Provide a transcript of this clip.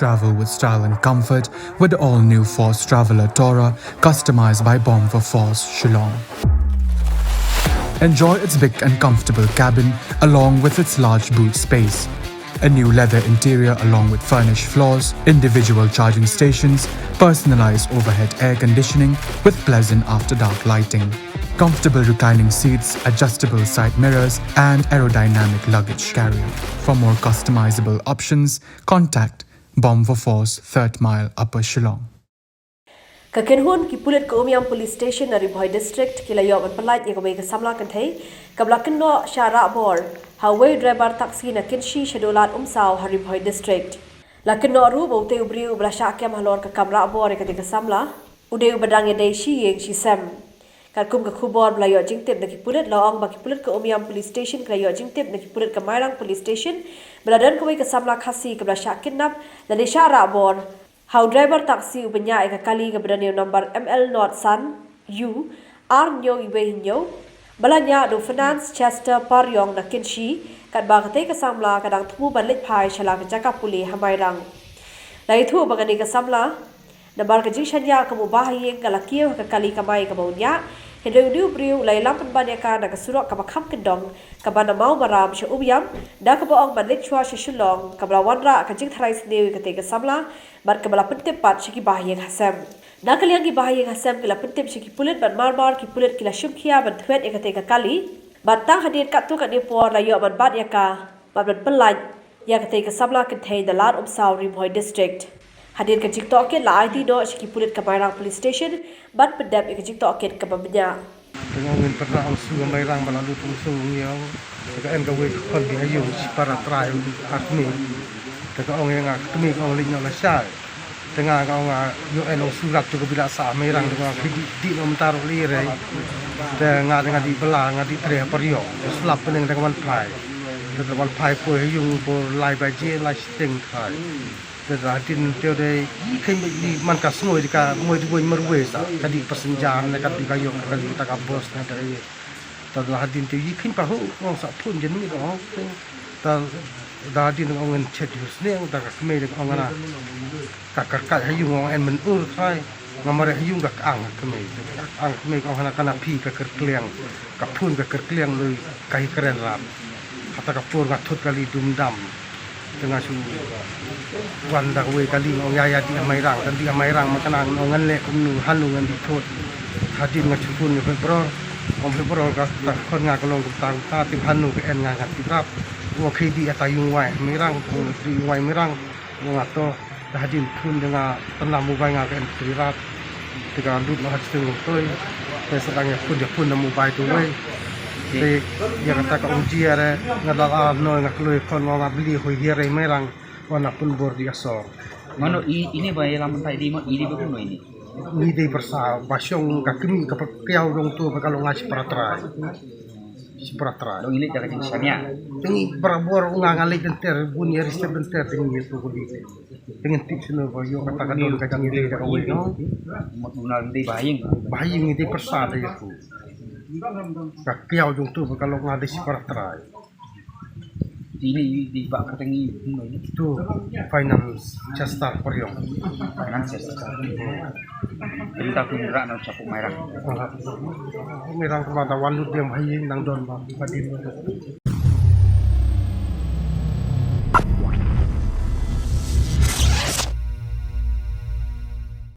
Travel with style and comfort with the all-new Force Traveler Tourer, customized by Bomb for Force Shillong. Enjoy its big and comfortable cabin along with its large boot space. A new leather interior along with furnished floors, individual charging stations, personalized overhead air conditioning with pleasant after-dark lighting, comfortable reclining seats, adjustable side mirrors, and aerodynamic luggage carrier. For more customizable options, contact Bomb for Force, 3rd Mile, Upper Shillong. Kakenhun ki Pulit ke Umiam Police Station dari Bahaiing District ki Ioh Pynlait yang kami ke Samla Kynthei kablakan no Shah Rahbor highway driver taksi na kinshi schedulat umsaw hari Bahaiing District lakan no ru baute ubriu belasyak kem halor ke Kam Rahbor ketika Samla ude ubadang ya dai shi yang shi sem kalkum ke khubor Ioh jingtip na ki Pulit laong baki Pulit ke Umiam Police Station ke Ioh jingtip na ki Pulit ke Bahaiing Police Station beladan kami ke Samla khasi ke belasyak kinap dan Shah Rahbor how driver taksi ubenya eka kali ke berani nomor ML North Sun U R nyo ibe nyo balanya do finance Chester Paryong na kinshi kat bagate ke Samla kadang tumu balik pai shala ke jaka puli hamairang lai thu bagani ke Samla na bar ke jingshanya ke Bahaiing galakio ke kali kamai ke baunya Hedeu diu briu lai lam penbanyaka na kesurok ka makham kendong ka bana mau maram she ubiam da ka boong balik chua she shulong ka bala wanra ka jing tharai snewi ka te ke Samla bar ka bala pentip pat she ki Bahaiing hasam da ka liang ki Bahaiing hasam ki la pentip she ki Pulit ban marbar ki Pulit ki la shumkhia ban thwet e ka te ka kali ban tang hadir kat tu ka ni por la yo ban bat ya ka ban Pynlait ya ka te ka Samla Kynthei da lar Bahaiing District hadir ke TikTok ke la ID do she ki Pulit ka Bahaiing Police Station ban pedap ke TikTok ke babnya dengan ingin pernah usul Bahaiing melalui fungsi yang dengan gawe kon di ayu para trai akmi dengan orang yang akmi orang linya la syai dengan orang yo eno surat tu bila sa Bahaiing dengan di nomtar lire dengan di belang di tre perio selap pening dengan pai dengan pai po yung po lai baje lai sting kai Radin teo de ikan di mankas semua jika semua itu boleh merwes tadi persenjahan dekat di kayu kali kita kabos dari telah radin teo ikan pahu orang sapun jenis orang telah radin orang cedus ni orang tak kemai orang mana kakak hayung orang en menur kai ngamar hayung gak ang kemai ang kemai orang nak kena pi ke kerkliang kapun ke kerkliang lui kai keren ram kata kapur ngatut kali dumdam dengan su wanda we kali ngong yaya di Bahaiing dan di Bahaiing makanang ngan le kumnu hanu ngan di thot hadin ngat chupun ni bro om bro ka kon nga kolong ta ta ti hanu ke en nga ti rap wo khidi atayung wai Bahaiing ko tri wai Bahaiing ngato hadin pun dengan tenam mubai nga ke en ti rap tiga lut lah stung toy sedangnya pun namu bai tu we Jadi, dia kata ke uji ada ngadal no ngaklui kon mau beli hoi hirai Bahaiing wana pun bor di asor. Mano ini Bahaiing lam tadi mo ini betul ini. Ini di bersa basyong kakimi kepiau dong tu kalau ngasih peratrai. Peratrai. Dong ini jaga jenisnya. Tengi berabor ngali denter bunyi risep denter tengi itu kuli. Dengan tips no bayo katakan dulu kajang ini jaga we no. Mau tunal di Bahaiing. Bahaiing ini persada itu. Kakiau dong tu kalau ngasih peratrai. Ini di bak ketengi itu finance Chester Paryong finance kita pun gerak nak capuk Bahaiing Bahaiing kepada walut yang Bahaiing nang don badin